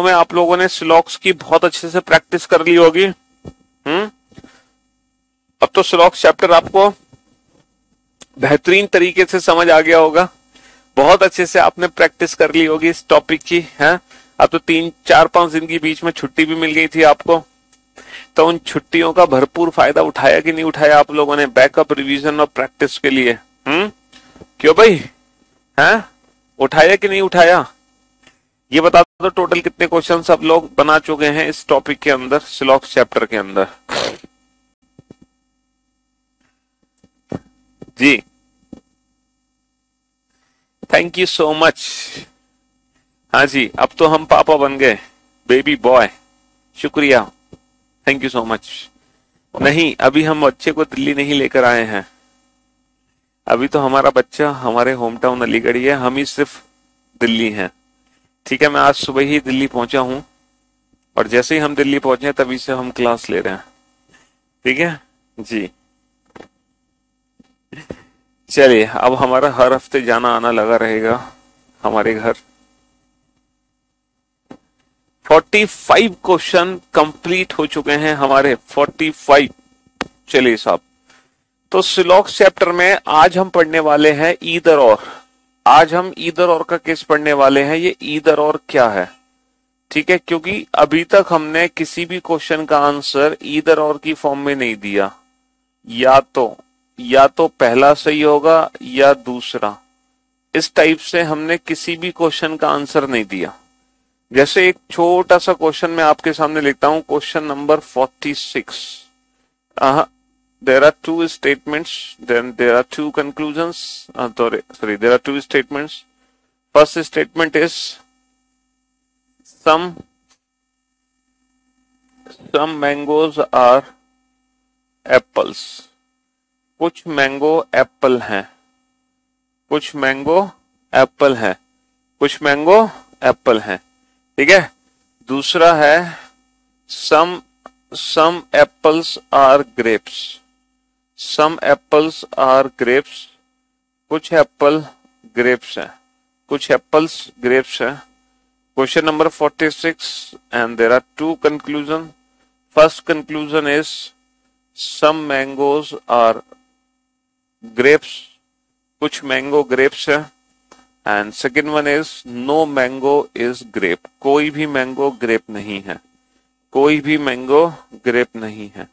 में आप लोगों ने सिलॉक्स की बहुत अच्छे से प्रैक्टिस कर ली होगी। अब तो सिलॉक्स चैप्टर आपको बेहतरीन तरीके से समझ आ गया होगा, बहुत अच्छे से आपने प्रैक्टिस कर ली होगी इस टॉपिक की, है। अब तो 3-4-5 दिन की बीच में छुट्टी भी मिल गई थी आपको, तो उन छुट्टियों का भरपूर फायदा उठाया कि नहीं उठाया आप लोगों ने बैकअप रिवीजन और प्रैक्टिस के लिए? क्यों भाई, हैं? उठाया कि नहीं उठाया? ये बता दो टोटल कितने क्वेश्चन सब लोग बना चुके हैं इस टॉपिक के अंदर, सिलॉक्स चैप्टर के अंदर? जी, थैंक यू सो मच। हाँ जी, अब तो हम पापा बन गए, बेबी बॉय, शुक्रिया, थैंक यू सो मच। नहीं, अभी हम बच्चे को दिल्ली नहीं लेकर आए हैं, अभी तो हमारा बच्चा हमारे होम टाउन अलीगढ़ ही है, हम ही सिर्फ दिल्ली हैं। ठीक है, मैं आज सुबह ही दिल्ली पहुंचा हूं और जैसे ही हम दिल्ली पहुंचे तभी से हम क्लास ले रहे हैं। ठीक है जी, चलिए अब हमारा हर हफ्ते जाना आना लगा रहेगा हमारे घर। 45 क्वेश्चन कंप्लीट हो चुके हैं हमारे, 45। चलिए साहब, तो सिलॉक्स चैप्टर में आज हम पढ़ने वाले हैं ईदर और। आज हम ईदर और का केस पढ़ने वाले हैं। ये ईदर और क्या है, ठीक है, क्योंकि अभी तक हमने किसी भी क्वेश्चन का आंसर ईदर और की फॉर्म में नहीं दिया। या तो पहला सही होगा या दूसरा, इस टाइप से हमने किसी भी क्वेश्चन का आंसर नहीं दिया। जैसे एक छोटा सा क्वेश्चन मैं आपके सामने लिखता हूं, question number 46। there are two statements, then there are two conclusions. Sorry, there are two statements. First statement is some mangoes are apples. कुछ मैंगो एप्पल हैं, कुछ मैंगो एप्पल हैं, कुछ मैंगो एप्पल हैं, ठीक है। दूसरा है some apples are grapes. Some apples are grapes. कुछ एप्पल ग्रेप्स हैं, कुछ एप्पल्स ग्रेप्स हैं। Question number 46 and there are two conclusion. First conclusion is some mangoes are grapes. कुछ मैंगो ग्रेप्स है। And second one is no mango is grape. कोई भी mango grape नहीं है, कोई भी मैंगो ग्रेप नहीं है।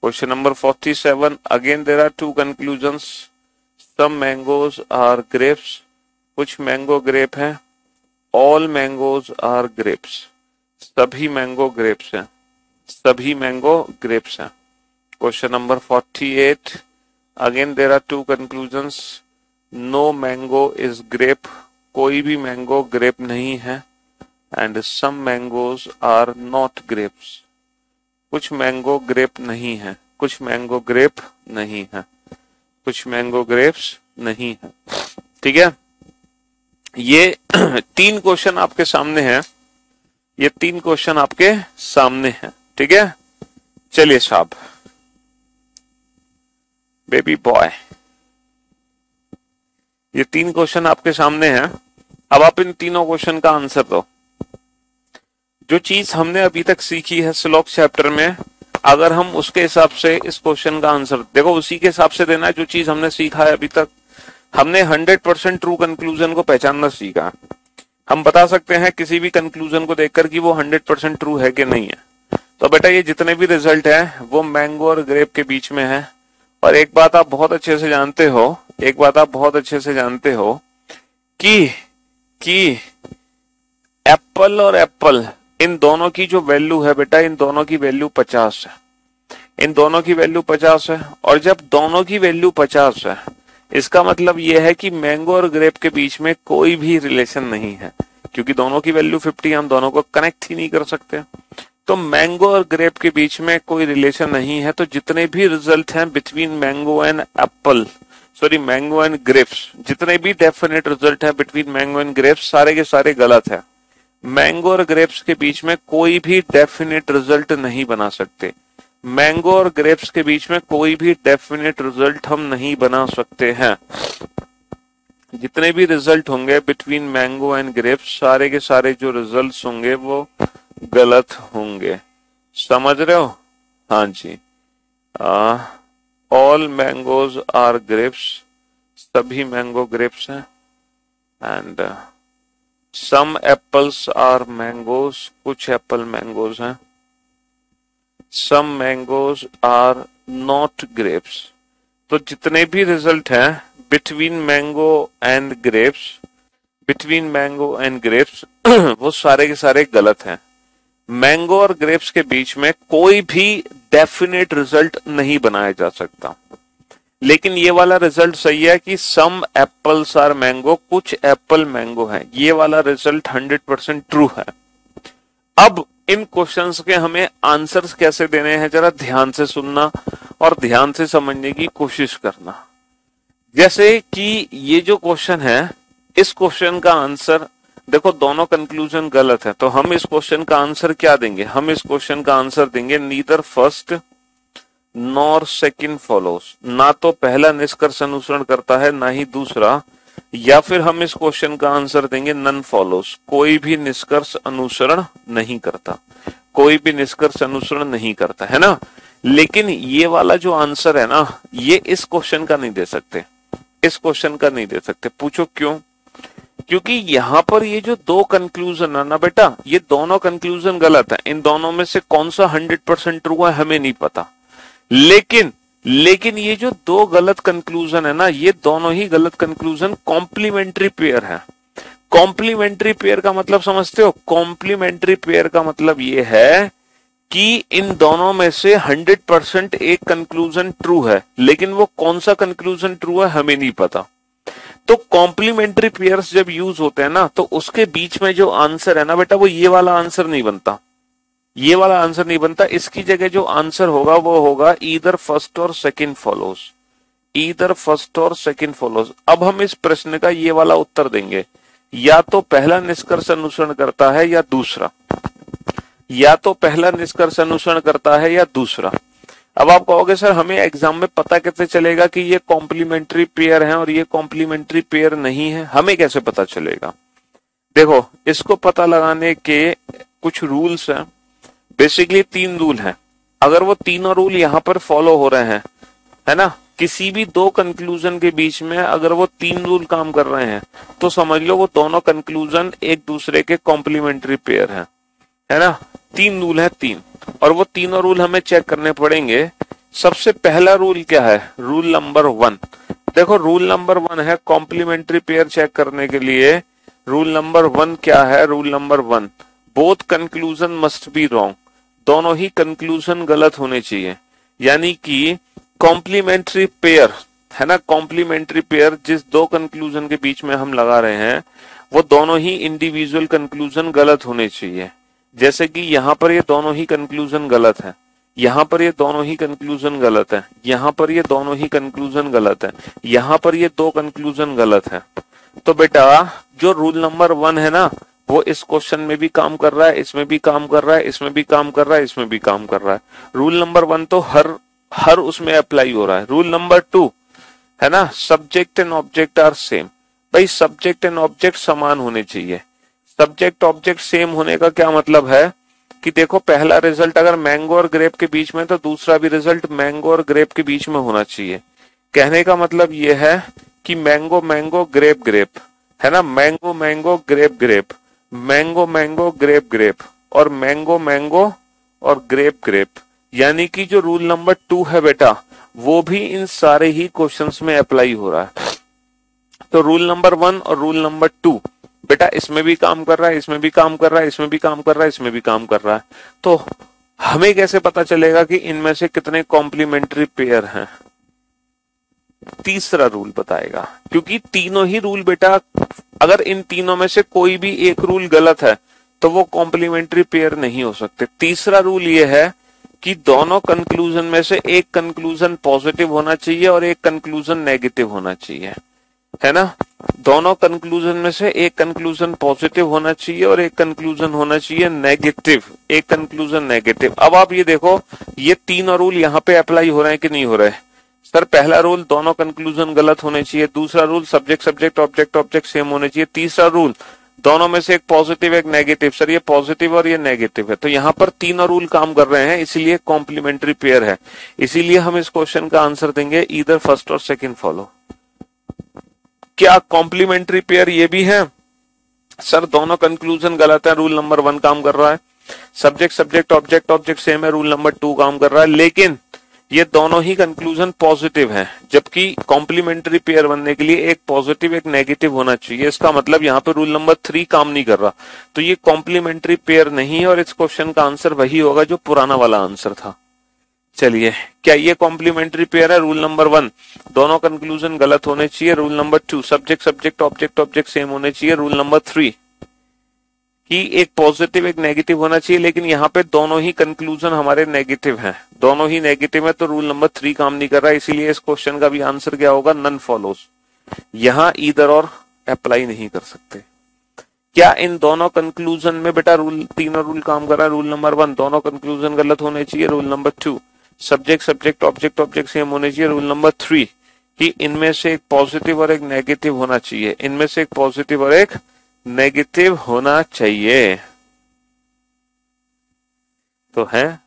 Question number 47 again there are two conclusions. Some mangoes are grapes, कुछ मैंगो ग्रेप है। ऑल मैंगोज आर ग्रेप्स, सभी मैंगो ग्रेप्स हैं, सभी मैंगो ग्रेप्स हैं। Question number 48 again there are two conclusions. No mango is grape, कोई भी mango grape नहीं है। And some mangoes are not grapes, कुछ मैंगो ग्रेप नहीं है, कुछ मैंगो ग्रेप नहीं है, कुछ मैंगो ग्रेप्स नहीं है। ठीक है, ये 3 क्वेश्चन आपके सामने हैं, ये 3 क्वेश्चन आपके सामने हैं। ठीक है, चलिए साहब, बेबी बॉय, ये 3 क्वेश्चन आपके सामने हैं। अब आप इन तीनों क्वेश्चन का आंसर दो। जो चीज हमने अभी तक सीखी है सिलॉक्स चैप्टर में, अगर हम उसके हिसाब से इस क्वेश्चन का आंसर देखो, उसी के हिसाब से देना है जो चीज हमने सीखा है अभी तक। हमने 100% ट्रू कंक्लूजन को पहचानना सीखा। हम बता सकते हैं किसी भी कंक्लूजन को देखकर कि वो 100% ट्रू है कि नहीं है। तो बेटा ये जितने भी रिजल्ट है वो मैंगो और ग्रेप के बीच में है। और एक बात आप बहुत अच्छे से जानते हो, एक बात आप बहुत अच्छे से जानते हो कि एप्पल और एप्पल, इन दोनों की जो वैल्यू है बेटा, इन दोनों की वैल्यू 50 है, इन दोनों की वैल्यू 50 है। और जब दोनों की वैल्यू 50 है, इसका मतलब यह है कि मैंगो और ग्रेप के बीच में कोई भी रिलेशन नहीं है, क्योंकि दोनों की वैल्यू 50, हम दोनों को कनेक्ट ही नहीं कर सकते। तो मैंगो और ग्रेप के बीच में कोई रिलेशन नहीं है। तो जितने भी रिजल्ट हैं between mango and Apple, sorry mango and grapes, जितने भी डेफिनेट रिजल्ट है बिटवीन मैंगो एंड ग्रेप्स, सारे के सारे गलत है। मैंगो और ग्रेप्स के बीच में कोई भी डेफिनेट रिजल्ट नहीं बना सकते। मैंगो और ग्रेप्स के बीच में कोई भी डेफिनेट रिजल्ट हम नहीं बना सकते हैं। जितने भी रिजल्ट होंगे बिटवीन मैंगो एंड ग्रेप्स, सारे के सारे जो रिजल्ट्स होंगे वो गलत होंगे। समझ रहे हो? हाँ जी। ऑल मैंगोज आर ग्रेप्स, सभी मैंगो ग्रेप्स हैं। And some apples are mangoes, कुछ एप्पल मैंगोज हैं। Some mangoes are not grapes. तो जितने भी रिजल्ट हैं between mango and grapes, between mango and grapes वो सारे के सारे गलत हैं। मैंगो और ग्रेप्स के बीच में कोई भी डेफिनेट रिजल्ट नहीं बनाया जा सकता। लेकिन ये वाला रिजल्ट सही है कि सम एप्पल्स आर मैंगो, कुछ एप्पल मैंगो है। ये वाला रिजल्ट 100% ट्रू है। अब इन क्वेश्चंस के हमें आंसर्स कैसे देने हैं जरा ध्यान से सुनना और ध्यान से समझने की कोशिश करना। जैसे कि ये जो क्वेश्चन है, इस क्वेश्चन का आंसर देखो, दोनों कंक्लूजन गलत है, तो हम इस क्वेश्चन का आंसर क्या देंगे? हम इस क्वेश्चन का आंसर देंगे neither first nor second follows. ना तो पहला निष्कर्ष अनुसरण करता है ना ही दूसरा, या फिर हम इस क्वेश्चन का आंसर देंगे नन फॉलोस, कोई भी निष्कर्ष अनुसरण नहीं करता, कोई भी निष्कर्ष अनुसरण नहीं करता, है ना। लेकिन ये वाला जो आंसर है ना, ये इस क्वेश्चन का नहीं दे सकते, इस क्वेश्चन का नहीं दे सकते। पूछो क्यों? क्योंकि यहां पर ये जो दो कंक्लूजन है ना बेटा, ये दोनों कंक्लूजन गलत है। इन दोनों में से कौन सा 100% ट्रू है हमें नहीं पता। लेकिन ये जो दो गलत कंक्लूजन है ना, ये दोनों ही गलत कंक्लूजन कॉम्प्लीमेंट्री पेयर है। कॉम्प्लीमेंट्री पेयर का मतलब समझते हो? कॉम्प्लीमेंट्री पेयर का मतलब ये है कि इन दोनों में से 100% एक कंक्लूजन ट्रू है, लेकिन वो कौन सा कंक्लूजन ट्रू है हमें नहीं पता। तो कॉम्प्लीमेंट्री पेयर्स जब यूज होते हैं ना, तो उसके बीच में जो आंसर है ना बेटा, वो ये वाला आंसर नहीं बनता, ये वाला आंसर नहीं बनता। इसकी जगह जो आंसर होगा वो होगा ईदर फर्स्ट और सेकंड फॉलोज, ईदर फर्स्ट और सेकंड फॉलोज। अब हम इस प्रश्न का ये वाला उत्तर देंगे, या तो पहला निष्कर्ष अनुसरण करता है या दूसरा, या तो पहला निष्कर्ष अनुसरण करता है या दूसरा। अब आप कहोगे सर हमें एग्जाम में पता कैसे चलेगा कि ये कॉम्प्लीमेंट्री पेयर है और ये कॉम्प्लीमेंट्री पेयर नहीं है? हमें कैसे पता चलेगा? देखो, इसको पता लगाने के कुछ रूल्स हैं। बेसिकली 3 रूल हैं। अगर वो तीनों रूल यहाँ पर फॉलो हो रहे हैं, है ना, किसी भी दो कंक्लूजन के बीच में अगर वो 3 रूल काम कर रहे हैं, तो समझ लो वो दोनों कंक्लूजन एक दूसरे के कॉम्प्लीमेंट्री पेयर हैं, है ना। 3 रूल है, 3, और वो तीनों रूल हमें चेक करने पड़ेंगे। सबसे पहला रूल क्या है? Rule number 1। देखो, रूल नंबर 1 है कॉम्प्लीमेंट्री पेयर चेक करने के लिए। रूल नंबर 1 क्या है? Rule number 1, both conclusion must be wrong, दोनों ही कंक्लूजन गलत होने चाहिए। यानी कि कॉम्प्लीमेंट्री पेयर है ना, कॉम्प्लीमेंट्री पेयर जिस दो कंक्लूजन के बीच में हम लगा रहे हैं, वो दोनों ही इंडिविजुअल कंक्लूजन गलत होने चाहिए। जैसे कि यहाँ पर ये दोनों ही कंक्लूजन गलत है, यहाँ पर ये दोनों ही कंक्लूजन गलत है, यहाँ पर ये दोनों ही कंक्लूजन गलत है, यहाँ पर ये 2 कंक्लूजन गलत है। तो बेटा जो रूल नंबर 1 है ना, वो इस क्वेश्चन में भी काम कर रहा है, इसमें भी काम कर रहा है, इसमें भी काम कर रहा है, इसमें भी काम कर रहा है। रूल नंबर 1 तो हर उसमें अप्लाई हो रहा है। रूल नंबर 2 है ना, subject and object are same. भाई सब्जेक्ट एंड ऑब्जेक्ट समान होने चाहिए। सब्जेक्ट ऑब्जेक्ट सेम होने का क्या मतलब है कि देखो, पहला रिजल्ट अगर मैंगो और ग्रेप के बीच में, तो दूसरा भी रिजल्ट मैंगो और ग्रेप के बीच में होना चाहिए। कहने का मतलब ये है कि मैंगो मैंगो ग्रेप ग्रेप, है ना, mango mango grape grape, mango mango grape grape, और मैंगो मैंगो और ग्रेप ग्रेप। यानी कि जो रूल नंबर 2 है बेटा, वो भी इन सारे ही क्वेश्चंस में अप्लाई हो रहा है। तो रूल नंबर 1 और रूल नंबर 2 बेटा इसमें भी काम कर रहा है, इसमें भी काम कर रहा है, इसमें भी काम कर रहा है, इसमें भी काम कर रहा है। तो हमें कैसे पता चलेगा कि इनमें से कितने कॉम्प्लीमेंट्री पेयर हैं? तीसरा रूल बताएगा, क्योंकि तीनों ही रूल बेटा, अगर इन तीनों में से कोई भी एक रूल गलत है तो वो कॉम्प्लीमेंट्री पेयर नहीं हो सकते। तीसरा रूल ये है कि दोनों कंक्लूजन में से एक कंक्लूजन पॉजिटिव होना चाहिए और एक कंक्लूजन नेगेटिव होना चाहिए, है ना। दोनों कंक्लूजन में से एक कंक्लूजन पॉजिटिव होना चाहिए और एक कंक्लूजन होना चाहिए नेगेटिव, एक कंक्लूजन नेगेटिव। अब आप ये देखो, ये तीनों रूल यहाँ पे अप्लाई हो रहे हैं कि नहीं हो रहे? सर पहला रूल दोनों कंक्लूजन गलत होने चाहिए, दूसरा rule subject subject object object same होने चाहिए, तीसरा रूल दोनों में से एक पॉजिटिव एक नेगेटिव, सर ये पॉजिटिव और ये नेगेटिव है, तो यहाँ पर तीनों रूल काम कर रहे हैं, इसीलिए कॉम्प्लीमेंट्री पेयर है। इसीलिए हम इस क्वेश्चन का आंसर देंगे ईदर फर्स्ट और सेकंड फॉलो। क्या कॉम्प्लीमेंट्री पेयर ये भी है? सर दोनों कंक्लूजन गलत है, रूल नंबर 1 काम कर रहा है। Subject subject object object same है, रूल नंबर 2 काम कर रहा है। लेकिन ये दोनों ही कंक्लूजन पॉजिटिव हैं, जबकि कॉम्प्लीमेंट्री पेयर बनने के लिए एक पॉजिटिव एक नेगेटिव होना चाहिए। इसका मतलब यहाँ पे रूल नंबर 3 काम नहीं कर रहा, तो ये कॉम्प्लीमेंट्री पेयर नहीं है और इस क्वेश्चन का आंसर वही होगा जो पुराना वाला आंसर था। चलिए, क्या ये कॉम्प्लीमेंट्री पेयर है? रूल नंबर 1 दोनों कंक्लूजन गलत होने चाहिए। Rule number 2 subject subject object object same होने चाहिए। रूल नंबर 3 कि एक पॉजिटिव एक नेगेटिव होना चाहिए, लेकिन यहाँ पे दोनों ही कंक्लूजन हमारे नेगेटिव हैं, दोनों ही नेगेटिव है, तो रूल नंबर 3 काम नहीं कर रहा है। इसीलिए इस क्वेश्चन का भी आंसर क्या होगा? None follows. यहाँ ईदर और अप्लाई नहीं कर सकते। क्या इन दोनों कंक्लूजन में बेटा तीनों रूल काम कर रहा है? रूल नंबर 1 दोनों कंक्लूजन गलत होने चाहिए। Rule number 2 subject subject object object same होने चाहिए। रूल नंबर 3 कि इनमें से एक पॉजिटिव और एक नेगेटिव होना चाहिए, इनमें से एक पॉजिटिव और एक नेगेटिव होना चाहिए। तो है,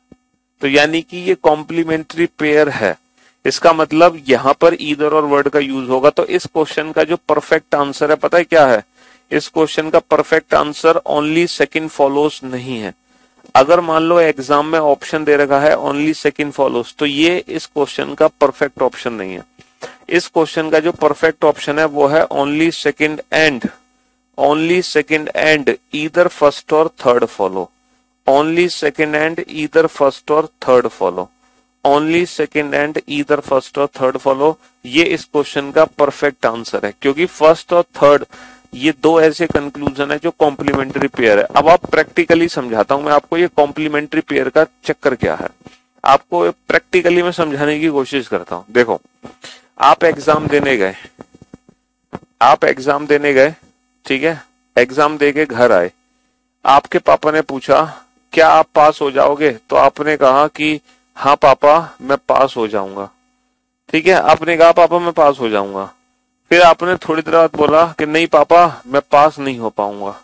तो यानी कि ये कॉम्प्लीमेंट्री पेयर है। इसका मतलब यहां पर ईदर और वर्ड का यूज होगा। तो इस क्वेश्चन का जो परफेक्ट आंसर है पता है क्या है? इस क्वेश्चन का perfect answer only second follows नहीं है। अगर मान लो एग्जाम में ऑप्शन दे रखा है ओनली सेकंड फॉलोस, तो ये इस क्वेश्चन का परफेक्ट ऑप्शन नहीं है। इस क्वेश्चन का जो परफेक्ट ऑप्शन है वो है only second and, only second and either first or third follow, only second and either first or third follow, only second and either first or third follow. ये इस क्वेश्चन का perfect answer है, क्योंकि first or third ये दो ऐसे conclusion है जो कॉम्प्लीमेंट्री पेयर है। अब आप प्रैक्टिकली समझाता हूं मैं आपको ये कॉम्प्लीमेंट्री पेयर का चक्कर क्या है, आपको प्रैक्टिकली मैं समझाने की कोशिश करता हूं। देखो, आप एग्जाम देने गए, आप एग्जाम देने गए, ठीक है, एग्जाम देके घर आए, आपके पापा ने पूछा क्या आप पास हो जाओगे? तो आपने कहा कि हाँ पापा मैं पास हो जाऊंगा, ठीक है, आपने कहा पापा मैं पास हो जाऊंगा। फिर आपने थोड़ी देर बाद बोला कि नहीं पापा मैं पास नहीं हो पाऊंगा,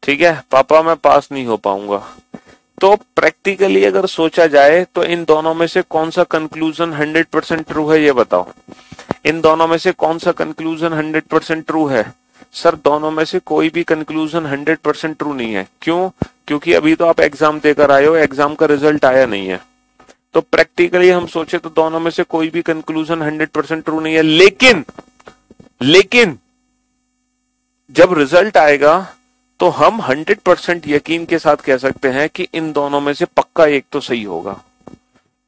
ठीक है, पापा मैं पास नहीं हो पाऊंगा। तो प्रैक्टिकली अगर सोचा जाए तो इन दोनों में से कौन सा कंक्लूजन 100% ट्रू है, ये बताओ। इन दोनों में से कौन सा कंक्लूजन 100% ट्रू है? सर दोनों में से कोई भी कंक्लूजन 100% ट्रू नहीं है। क्यों? क्योंकि अभी तो आप एग्जाम देकर आए हो, एग्जाम का रिजल्ट आया नहीं है। तो प्रैक्टिकली हम सोचे तो दोनों में से कोई भी कंक्लूजन 100% ट्रू नहीं है। लेकिन जब रिजल्ट आएगा तो हम 100% यकीन के साथ कह सकते हैं कि इन दोनों में से पक्का एक तो सही होगा,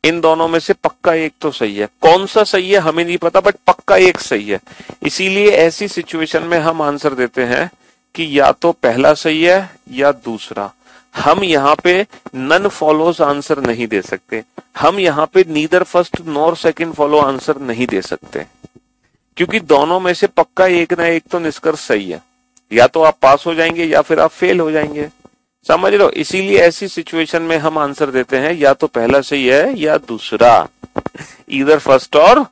इन दोनों में से पक्का एक तो सही है। कौन सा सही है हमें नहीं पता, बट पक्का एक सही है। इसीलिए ऐसी सिचुएशन में हम आंसर देते हैं कि या तो पहला सही है या दूसरा। हम यहाँ पे नन फॉलोज आंसर नहीं दे सकते, हम यहाँ पे neither first nor second follow answer नहीं दे सकते, क्योंकि दोनों में से पक्का एक ना एक तो निष्कर्ष सही है। या तो आप पास हो जाएंगे या फिर आप फेल हो जाएंगे, समझ लो। इसीलिए ऐसी सिचुएशन में हम आंसर देते हैं या तो पहला सही है या दूसरा, ईदर फर्स्ट और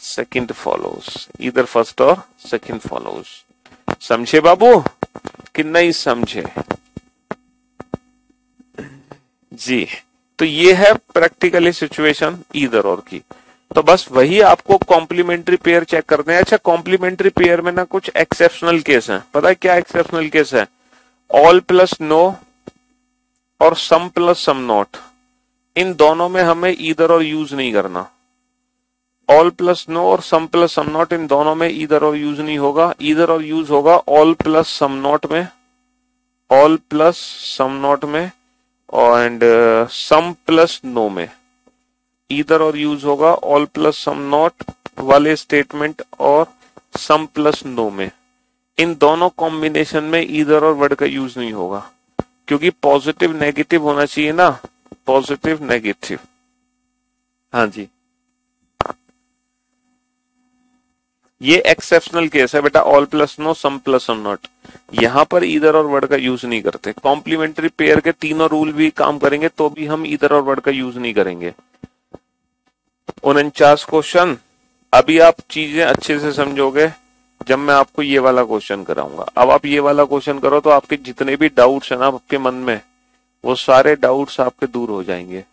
सेकंड फॉलोज, ईदर फर्स्ट और सेकंड फॉलोज। समझे बाबू कि नहीं समझे? जी, तो ये है प्रैक्टिकली सिचुएशन ईदर और की। तो बस वही आपको कॉम्प्लीमेंट्री पेयर चेक करते हैं। अच्छा, कॉम्प्लीमेंट्री पेयर में ना कुछ एक्सेप्शनल केस हैं। पता है क्या एक्सेप्शनल केस है? ऑल प्लस नो और सम प्लस सम नॉट, इन दोनों में हमें ईदर और यूज नहीं करना। ऑल प्लस नो और सम प्लस सम नॉट, इन दोनों में ईदर और यूज नहीं होगा। ईदर और यूज होगा ऑल प्लस सम नॉट में, ऑल प्लस सम नॉट में एंड सम प्लस नो में। ईदर और यूज होगा ऑल प्लस सम नॉट वाले स्टेटमेंट और सम प्लस नो में। इन दोनों कॉम्बिनेशन में ईदर और वर्ड का यूज नहीं होगा, क्योंकि पॉजिटिव नेगेटिव होना चाहिए ना, पॉजिटिव नेगेटिव। हाँ जी, ये एक्सेप्शनल केस है बेटा, all plus no some plus some not. यहां पर ईदर और वर्ड का यूज नहीं करते। कॉम्प्लीमेंट्री पेयर के तीनों रूल भी काम करेंगे तो भी हम ईदर और वर्ड का यूज नहीं करेंगे। 49 क्वेश्चन, अभी आप चीजें अच्छे से समझोगे जब मैं आपको ये वाला क्वेश्चन कराऊंगा। अब आप ये वाला क्वेश्चन करो तो आपके जितने भी डाउट्स है ना आपके मन में, वो सारे डाउट्स आपके दूर हो जाएंगे।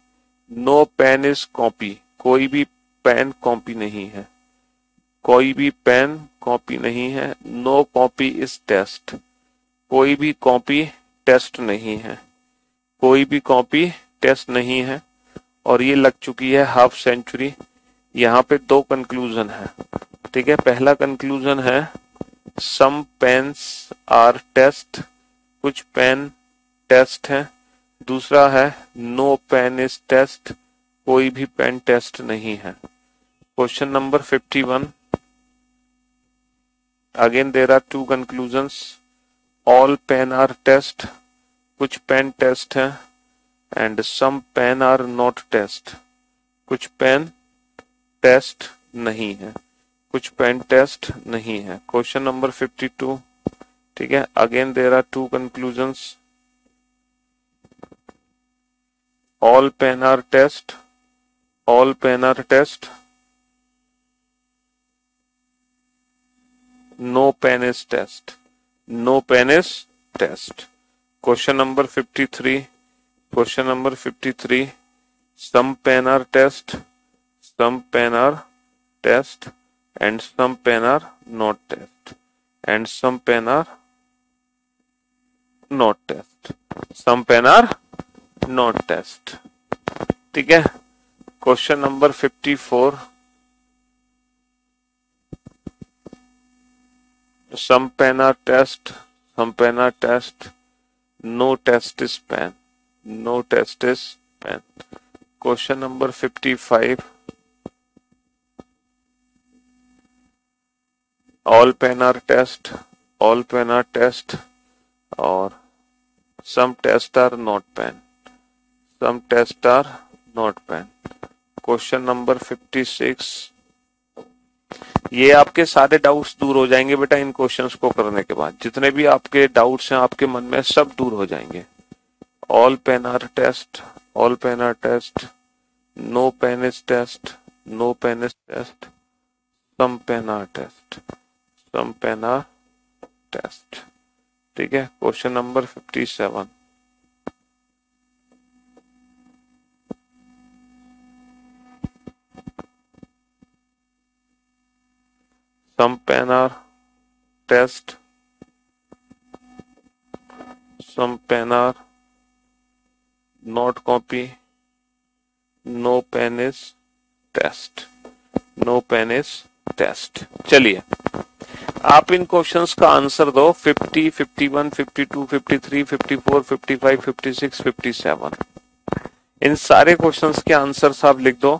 नो पेन इज कॉपी, कोई भी पेन कॉपी नहीं है, कोई भी पेन कॉपी नहीं है। नो कॉपी इज टेस्ट, कोई भी कॉपी टेस्ट नहीं है, कोई भी कॉपी टेस्ट नहीं है। और ये लग चुकी है हाफ सेंचुरी। यहाँ पे दो कंक्लूजन है, ठीक है। पहला कंक्लूजन है सम पेन्स आर टेस्ट, कुछ पेन टेस्ट है। दूसरा है नो पेन इज टेस्ट, कोई भी पेन टेस्ट नहीं है। Question number 51, again there are two conclusions. All pen are test, कुछ पेन टेस्ट है। And some pen are not test, कुछ पेन टेस्ट नहीं है, कुछ पेन टेस्ट नहीं है। क्वेश्चन नंबर 52, ठीक है। Again there are two conclusions. All pen are test, all pen are test, no pen is test, no pen is test. Question number 53, question number 53, some pen are test, some pen are test and some pen are not test, and some pen are not test, some pen are not test, ठीक है। Question number 54, some pen are test, some pen are test, no test is pen, no test is pen। Question number 55, all pen are test, all pen are test, और some test are not pen, some test are not pen। Question number 56, ये आपके सारे doubts दूर हो जाएंगे बेटा इन questions को करने के बाद। जितने भी आपके डाउट्स हैं आपके मन में सब दूर हो जाएंगे। all pen are test, all pen are test, no pen is test, no pen is test, some pen are test, some pen are test, ठीक है। Question number 57, some pen are test, some pen are not copy, no pen is test, no pen is test। चलिए आप इन questions का answer दो 50, 51, 52, 53, 54, 55, 56, 57। इन सारे questions के answers आप लिख दो।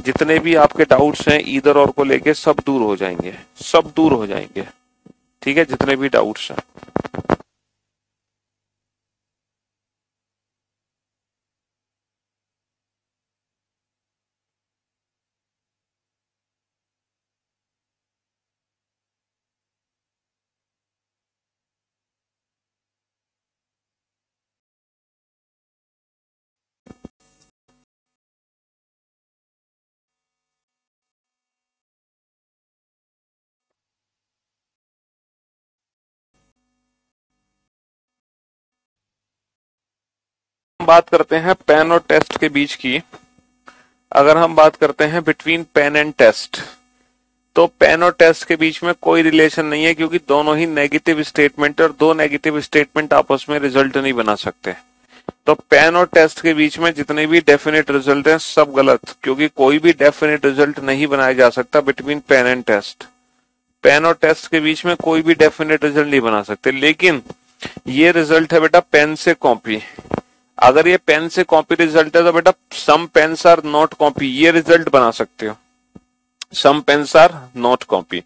जितने भी आपके डाउट्स हैं इधर और को लेके सब दूर हो जाएंगे, सब दूर हो जाएंगे, ठीक है। जितने भी डाउट्स हैं बात करते हैं पेन और टेस्ट के बीच की। अगर हम बात करते हैं बिटवीन पेन एंड टेस्ट, तो पेन और टेस्ट के बीच में कोई रिलेशन नहीं है, क्योंकि दोनों ही नेगेटिव स्टेटमेंट, और दो नेगेटिव स्टेटमेंट आपस में रिजल्ट नहीं बना सकते। तो पेन और टेस्ट के बीच में जितने भी डेफिनेट रिजल्ट हैं सब गलत, क्योंकि कोई भी डेफिनेट रिजल्ट नहीं बनाया जा सकता between pen and test. Pen और टेस्ट के बीच में कोई भी डेफिनेट रिजल्ट नहीं बना सकते। लेकिन ये रिजल्ट है बेटा पेन से कॉपी। अगर ये पेन से कॉपी रिजल्ट है तो बेटा सम पेन्स आर नॉट कॉपी, ये रिजल्ट बना सकते हो। सम पेन्स आर नॉट कॉपी।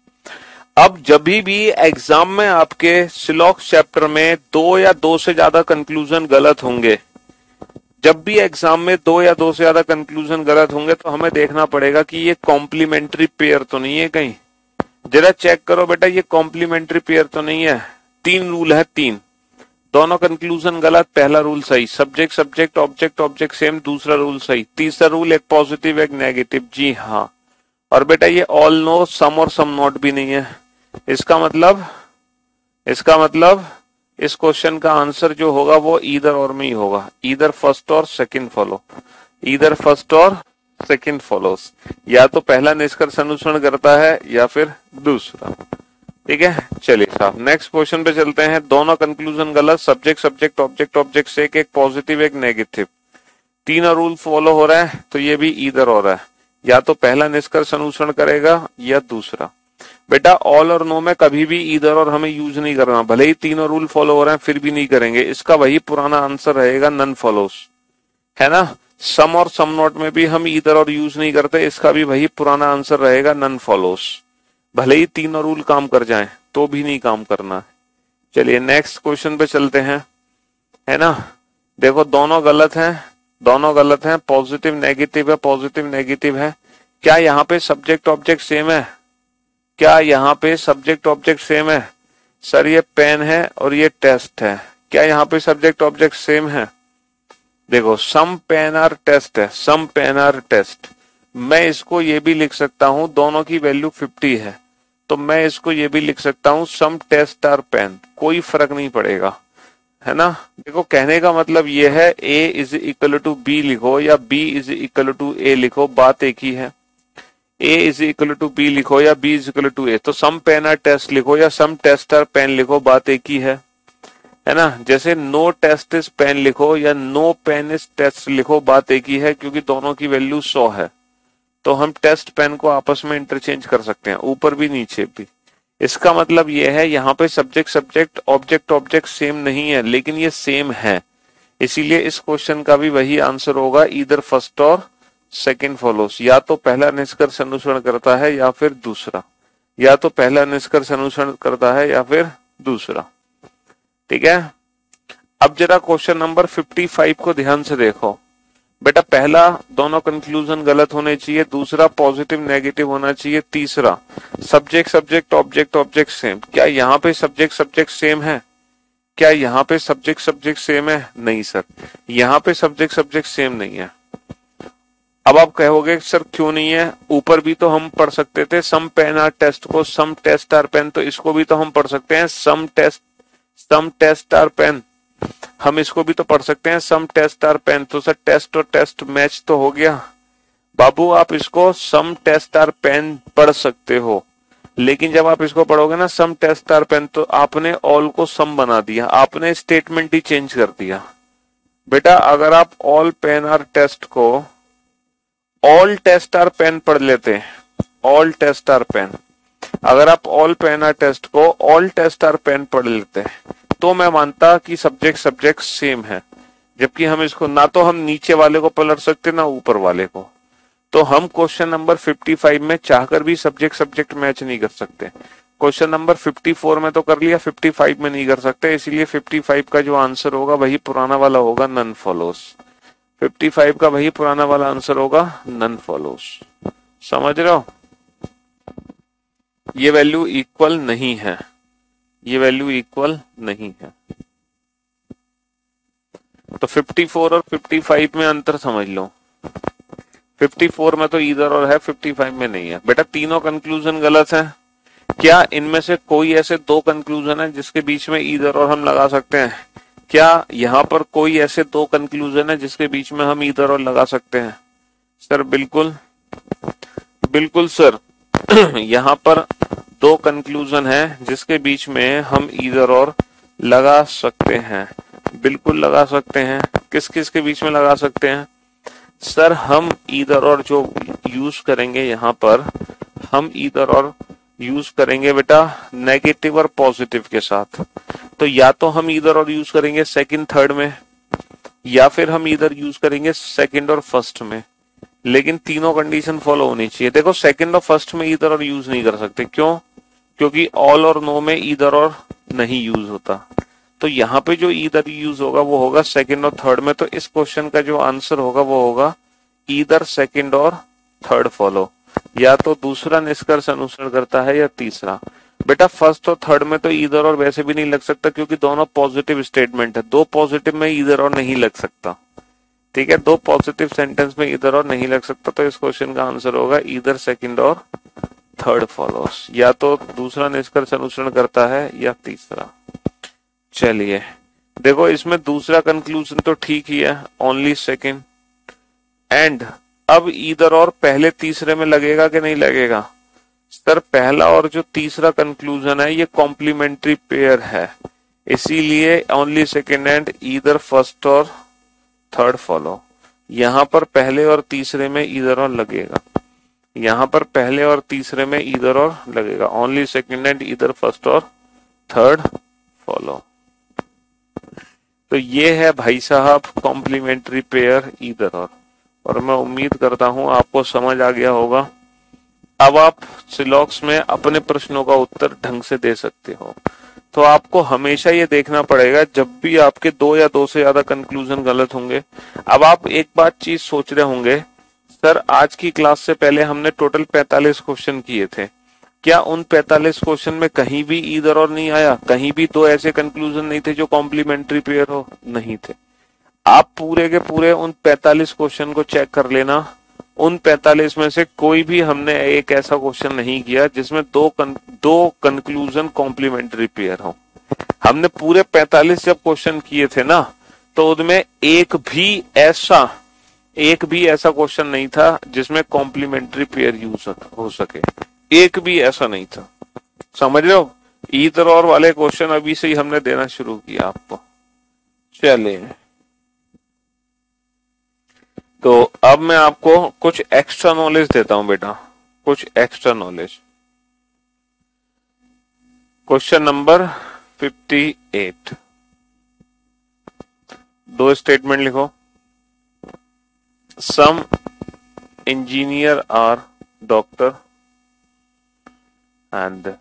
अब जब भी एग्जाम में आपके सिलॉक्स चैप्टर में दो या दो से ज्यादा कंक्लूजन गलत होंगे, जब भी एग्जाम में दो या दो से ज्यादा कंक्लूजन गलत होंगे, तो हमें देखना पड़ेगा कि ये कॉम्प्लीमेंट्री पेयर तो नहीं है कहीं। जरा चेक करो बेटा, ये कॉम्प्लीमेंट्री पेयर तो नहीं है। तीन रूल है, तीन, दोनों कंक्लूजन गलत, पहला रूल सही, subject subject object object same, दूसरा रूल सही, तीसरा रूल एक पॉजिटिव एक नेगेटिव। जी हाँ। और बेटा ये ऑल नो, सम और सम नॉट भी नहीं है, इसका मतलब इस क्वेश्चन का आंसर जो होगा वो ईदर और में ही होगा, ईदर फर्स्ट और सेकंड फॉलो, ईदर फर्स्ट और सेकंड फॉलोस, या तो पहला निष्कर्ष अनुसरण करता है या फिर दूसरा। ठीक है, चलिए साहब नेक्स्ट क्वेश्चन पे चलते हैं। दोनों कंक्लूजन गलत, सब्जेक्ट सब्जेक्ट ऑब्जेक्ट ऑब्जेक्ट से एक पॉजिटिव एक नेगेटिव, तीनों रूल फॉलो हो रहा है तो ये भी ईदर हो रहा है, या तो पहला निष्कर्ष अनुसरण करेगा या दूसरा। बेटा ऑल और नो में कभी भी ईदर और हमें यूज नहीं करना, भले ही तीनों रूल फॉलो हो रहे हैं फिर भी नहीं करेंगे, इसका वही पुराना आंसर रहेगा नन फॉलोस, है ना। सम और सम नॉट में भी हम ईदर और यूज नहीं करते, इसका भी वही पुराना आंसर रहेगा नन फॉलोस, भले ही तीनों रूल काम कर जाएं तो भी नहीं काम करना है। चलिए नेक्स्ट क्वेश्चन पे चलते हैं, है ना। देखो दोनों गलत हैं, पॉजिटिव नेगेटिव है, पॉजिटिव नेगेटिव है। क्या यहाँ पे सब्जेक्ट ऑब्जेक्ट सेम है? क्या यहाँ पे सब्जेक्ट ऑब्जेक्ट सेम है? सर ये पेन है और ये टेस्ट है, क्या यहाँ पे सब्जेक्ट ऑब्जेक्ट सेम है? देखो सम पेन आर टेस्ट है, सम पेन आर टेस्ट, मैं इसको ये भी लिख सकता हूं दोनों की वैल्यू 50 है, तो मैं इसको ये भी लिख सकता हूं सम टेस्ट आर पेन, कोई फर्क नहीं पड़ेगा, है ना। देखो कहने का मतलब ये है A is equal to B लिखो या B is equal to A लिखो, बात एक ही है। A is equal to B लिखो या B is equal to A, तो सम पेन आर टेस्ट लिखो या सम टेस्ट आर पेन लिखो, बात एक ही है ना। जैसे नो टेस्ट इज पेन लिखो या नो पेन इज टेस्ट लिखो, बात एक ही है, क्योंकि दोनों की वैल्यू 100 है, तो हम टेस्ट पेन को आपस में इंटरचेंज कर सकते हैं, ऊपर भी नीचे भी। इसका मतलब ये है यहाँ पे subject subject object object same नहीं है, लेकिन ये सेम है, इसीलिए इस क्वेश्चन का भी वही आंसर होगा, ईदर फर्स्ट और सेकंड फॉलोस, या तो पहला निष्कर्ष अनुसरण करता है या फिर दूसरा, या तो पहला निष्कर्ष अनुसरण करता है या फिर दूसरा। ठीक है, अब जरा क्वेश्चन नंबर 55 को ध्यान से देखो। बेटा पहला दोनों कंक्लूजन गलत होने चाहिए, दूसरा पॉजिटिव नेगेटिव होना चाहिए, तीसरा subject subject object object same. क्या यहाँ पे सब्जेक्ट सब्जेक्ट सेम है? क्या यहाँ पे सब्जेक्ट सब्जेक्ट सेम है? नहीं सर, यहाँ पे सब्जेक्ट सब्जेक्ट सेम नहीं है। अब आप कहोगे सर क्यों नहीं है? ऊपर भी तो हम पढ़ सकते थे सम पेन आर टेस्ट को सम टेस्ट आर पेन, तो इसको भी तो हम पढ़ सकते हैं सम टेस्ट आर पेन, हम इसको भी तो पढ़ सकते हैं सम टेस्ट आर पेन, तो सर टेस्ट और टेस्ट मैच तो हो गया। बाबू आप इसको सम टेस्ट आर पेन पढ़ सकते हो, लेकिन जब आप इसको पढ़ोगे ना सम टेस्ट आर पेन, तो आपने ऑल को सम बना दिया, आपने स्टेटमेंट ही चेंज कर दिया। बेटा अगर आप ऑल पेन आर टेस्ट को ऑल टेस्ट आर पेन पढ़ लेते, ऑल टेस्ट आर पेन, अगर आप ऑल पेन आर टेस्ट को ऑल टेस्ट आर पेन पढ़ लेते तो मैं मानता कि सब्जेक्ट सब्जेक्ट सेम है, जबकि हम इसको ना तो हम नीचे वाले को पलट सकते ना ऊपर वाले को, तो हम क्वेश्चन नंबर 55 में चाहकर भी सब्जेक्ट सब्जेक्ट मैच नहीं कर सकते। क्वेश्चन नंबर 54 में तो कर लिया, 55 में नहीं कर सकते, इसीलिए 55 का जो आंसर होगा वही पुराना वाला होगा, नन फॉलोस। 55 का वही पुराना वाला आंसर होगा, नन फॉलोस। समझ रहे हो? ये वैल्यू इक्वल नहीं है, ये वैल्यू इक्वल नहीं है, तो 54 और 55 में अंतर समझ लो। 54 में तो ईदर और है, 55 में नहीं है। बेटा तीनों कंक्लूजन गलत हैं, क्या इनमें से कोई ऐसे दो कंक्लूजन है जिसके बीच में ईदर और हम लगा सकते हैं? क्या यहाँ पर कोई ऐसे दो कंक्लूजन है जिसके बीच में हम ईदर और लगा सकते हैं? सर बिल्कुल बिल्कुल सर यहाँ पर दो कंक्लूजन है जिसके बीच में हम ईदर और लगा सकते हैं, बिल्कुल लगा सकते हैं। किस किस के बीच में लगा सकते हैं? सर हम ईदर और जो यूज करेंगे यहाँ पर, हम ईदर और यूज करेंगे बेटा नेगेटिव और पॉजिटिव के साथ, तो या तो हम ईदर और यूज करेंगे सेकंड थर्ड में, या फिर हम ईदर यूज करेंगे सेकंड और फर्स्ट में, लेकिन तीनों कंडीशन फॉलो होनी चाहिए। देखो सेकंड और फर्स्ट में ईदर और यूज नहीं कर सकते, क्यों? क्योंकि ऑल और नो में ईदर और नहीं यूज होता, तो यहाँ पे जो ईदर यूज होगा वो होगा सेकंड और थर्ड में, तो इस क्वेश्चन का जो आंसर होगा वो होगा ईदर सेकंड और थर्ड फॉलो, या तो दूसरा निष्कर्ष अनुसरण करता है या तीसरा। बेटा फर्स्ट और थर्ड में तो ईदर और वैसे भी नहीं लग सकता, क्योंकि दोनों पॉजिटिव स्टेटमेंट है, दो पॉजिटिव में ईदर और नहीं लग सकता। ठीक है, दो पॉजिटिव सेंटेंस में ईदर और नहीं लग सकता, तो इस क्वेश्चन का आंसर होगा ईदर सेकंड और थर्ड फॉलोस, या तो दूसरा निष्कर्ष अनुसरण करता है या तीसरा। चलिए देखो, इसमें दूसरा कंक्लूजन तो ठीक ही है, ओनली सेकंड। एंड अब ईदर और पहले तीसरे में लगेगा कि नहीं लगेगा? सर पहला और जो तीसरा कंक्लूजन है ये कॉम्प्लीमेंट्री पेयर है, इसीलिए only second and either first or third follow. यहां पर पहले और तीसरे में ईदर और लगेगा, यहां पर पहले और तीसरे में ईदर और लगेगा, only second and either first or third follow. तो ये है भाई साहब कॉम्प्लीमेंट्री पेयर ईदर और मैं उम्मीद करता हूं आपको समझ आ गया होगा। अब आप सिलॉक्स में अपने प्रश्नों का उत्तर ढंग से दे सकते हो। तो आपको हमेशा ये देखना पड़ेगा जब भी आपके दो या दो से ज्यादा कंक्लूजन गलत होंगे। अब आप एक बात चीज सोच रहे होंगे, सर आज की क्लास से पहले हमने टोटल 45 क्वेश्चन किए थे, क्या उन 45 क्वेश्चन में कहीं भी ईदर और नहीं आया? कहीं भी दो ऐसे कंक्लूजन नहीं थे जो कॉम्प्लीमेंट्री पेयर हो? नहीं थे। आप पूरे के पूरे उन 45 क्वेश्चन को चेक कर लेना, उन 45 में से कोई भी हमने एक ऐसा क्वेश्चन नहीं किया जिसमें दो कंक्लूजन कॉम्प्लीमेंट्री पेयर हो। हमने पूरे 45 जब क्वेश्चन किए थे ना, तो उनमें एक भी ऐसा क्वेश्चन नहीं था जिसमें कॉम्प्लीमेंट्री पेयर यूज हो सके, एक भी ऐसा नहीं था। समझ रहे हो? ईदर और वाले क्वेश्चन अभी से ही हमने देना शुरू किया आपको। चलिए, तो अब मैं आपको कुछ एक्स्ट्रा नॉलेज देता हूं बेटा, कुछ एक्स्ट्रा नॉलेज। क्वेश्चन नंबर 58, दो स्टेटमेंट लिखो। Some engineer are doctor and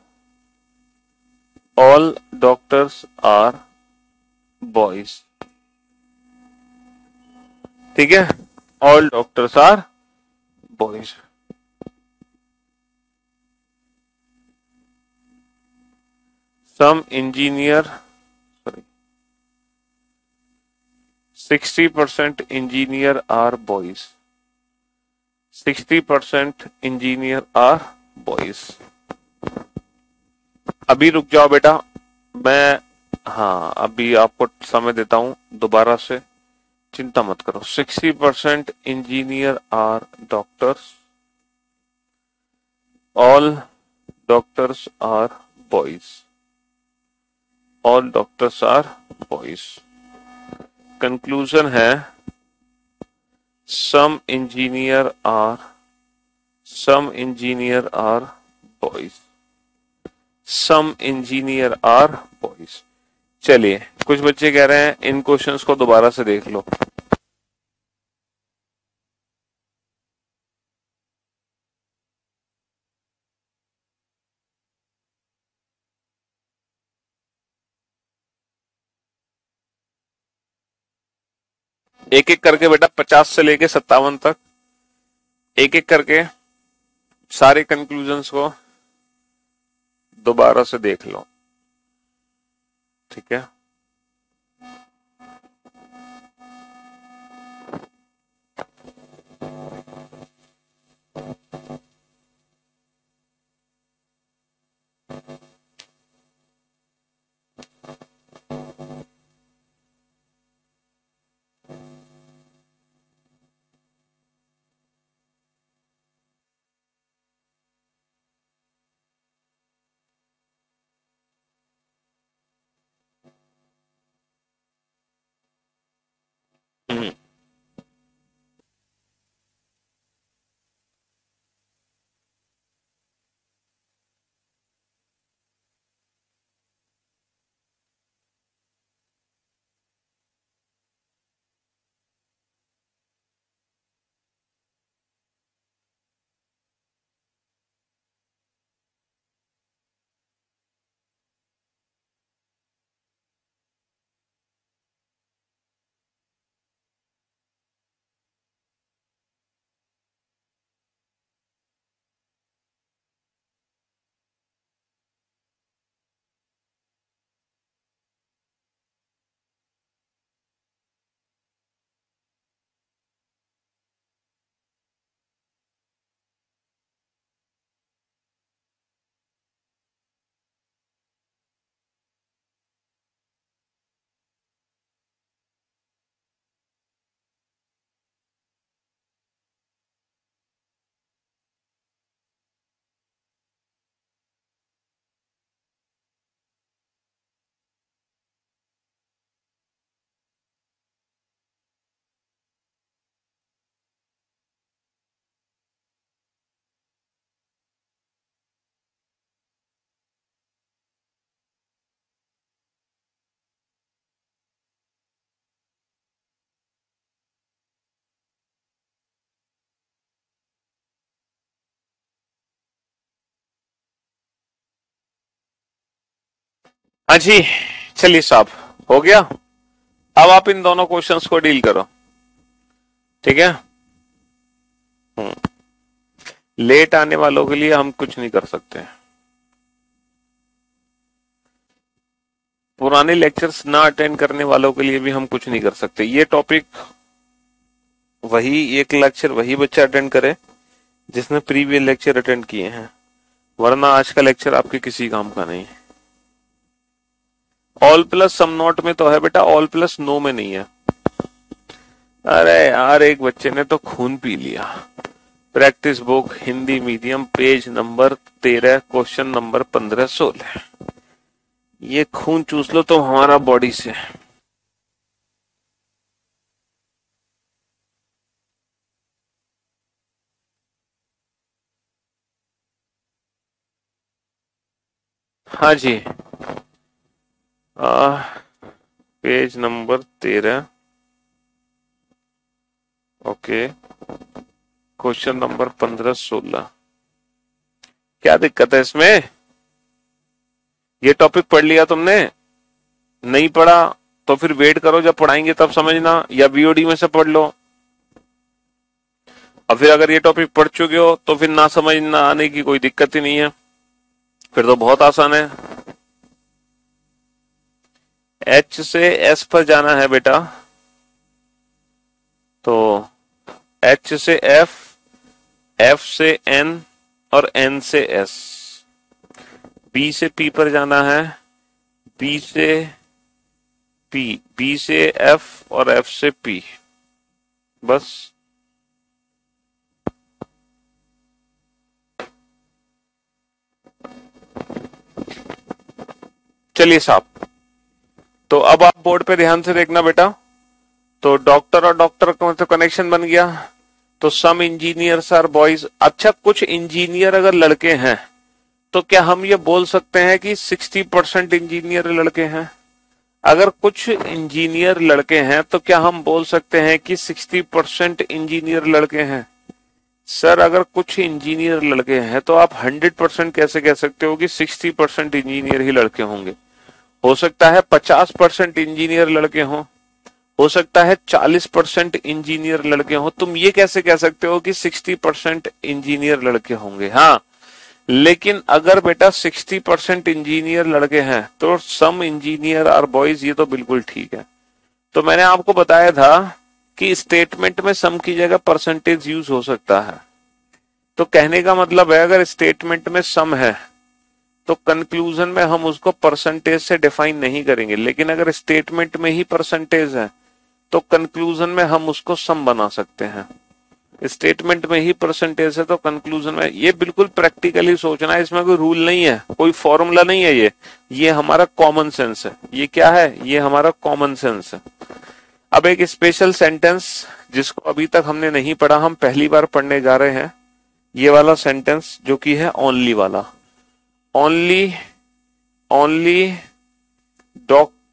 all doctors are boys. ठीक है, all doctors are boys. Some engineer, sorry, 60% engineer are boys, 60% engineer are boys. अभी रुक जाओ बेटा, मैं हाँ अभी आपको समय देता हूं दोबारा से, चिंता मत करो। 60% engineer are doctors, all doctors are boys, all doctors are boys. Conclusion है some engineer are boys, some engineer are boys. चलिए, कुछ बच्चे कह रहे हैं इन क्वेश्चंस को दोबारा से देख लो। एक एक करके बेटा, 50 से लेके 57 तक, एक एक करके सारे कंक्लूजन्स को दोबारा से देख लो। ठीक है, हाँ जी, चलिए साहब, हो गया। अब आप इन दोनों क्वेश्चंस को डील करो, ठीक है। लेट आने वालों के लिए हम कुछ नहीं कर सकते, पुराने लेक्चर्स ना अटेंड करने वालों के लिए भी हम कुछ नहीं कर सकते। ये टॉपिक वही एक लेक्चर वही बच्चा अटेंड करे जिसने प्रीवियस लेक्चर अटेंड किए हैं, वरना आज का लेक्चर आपके किसी काम का नहीं है। ऑल प्लस सम नॉट में तो है बेटा, ऑल प्लस नो में नहीं है। अरे यार, एक बच्चे ने तो खून पी लिया। Practice book Hindi medium, page number 13, question number 15-16। ये खून चूस लो तो हमारा बॉडी से। हाँ जी, page number 13, okay, question number 15-16। क्या दिक्कत है इसमें? ये टॉपिक पढ़ लिया तुमने? नहीं पढ़ा तो फिर वेट करो, जब पढ़ाएंगे तब समझना, या बीओडी में से पढ़ लो। और फिर अगर ये टॉपिक पढ़ चुके हो तो फिर ना समझना आने की कोई दिक्कत ही नहीं है, फिर तो बहुत आसान है। एच से एस पर जाना है बेटा, तो एच से एफ, एफ से एन और एन से एस। बी से पी पर जाना है, बी से पी, बी से एफ और एफ से पी, बस। चलिए साहब, तो अब आप बोर्ड पे ध्यान से देखना बेटा। तो डॉक्टर और डॉक्टर का तो कनेक्शन बन गया। तो सम इंजीनियर्स आर बॉयज। अच्छा, कुछ इंजीनियर अगर लड़के हैं तो क्या हम ये बोल सकते हैं कि 60% इंजीनियर लड़के हैं? अगर कुछ इंजीनियर लड़के हैं तो क्या हम बोल सकते हैं कि 60% इंजीनियर लड़के हैं? सर, अगर कुछ इंजीनियर लड़के हैं तो आप 100% कैसे कह सकते हो कि 60% इंजीनियर ही लड़के होंगे? हो सकता है 50% इंजीनियर लड़के हों, हो सकता है 40% इंजीनियर लड़के हों। तुम ये कैसे कह सकते हो कि 60% इंजीनियर लड़के होंगे? हाँ, लेकिन अगर बेटा 60% इंजीनियर लड़के हैं तो सम इंजीनियर आर बॉयज, ये तो बिल्कुल ठीक है। तो मैंने आपको बताया था कि स्टेटमेंट में सम की जगह परसेंटेज यूज हो सकता है। तो कहने का मतलब है, अगर स्टेटमेंट में सम है तो कंक्लूजन में हम उसको परसेंटेज से डिफाइन नहीं करेंगे, लेकिन अगर स्टेटमेंट में ही परसेंटेज है तो कंक्लूजन में हम उसको सम बना सकते हैं। स्टेटमेंट में ही परसेंटेज है तो कंक्लूजन में, ये बिल्कुल प्रैक्टिकली सोचना है, इसमें कोई रूल नहीं है, कोई फॉर्मूला नहीं है। ये हमारा कॉमन सेंस है। ये क्या है? ये हमारा कॉमन सेंस है। अब एक स्पेशल सेंटेंस जिसको अभी तक हमने नहीं पढ़ा, हम पहली बार पढ़ने जा रहे हैं, ये वाला सेंटेंस जो कि है ओनली वाला। Only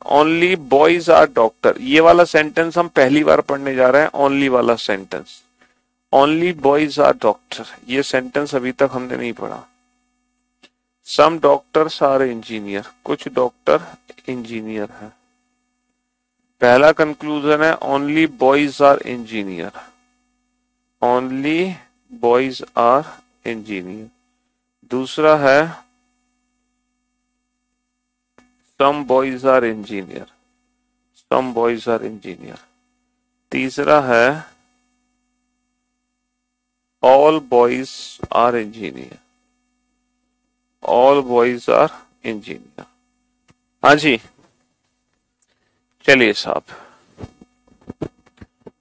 only boys are doctor, ये वाला सेंटेंस हम पहली बार पढ़ने जा रहे हैं। ओनली वाला sentence, only boys are doctor, ये सेंटेंस अभी तक हमने नहीं पढ़ा। सम डॉक्टर्स आर इंजीनियर, कुछ डॉक्टर इंजीनियर है। पहला कंक्लूजन है only boys are engineer, only boys are engineer. दूसरा है some boys are engineer, some boys are engineer. तीसरा है all boys are engineer, all boys are engineer. हाँ जी, चलिए साहब,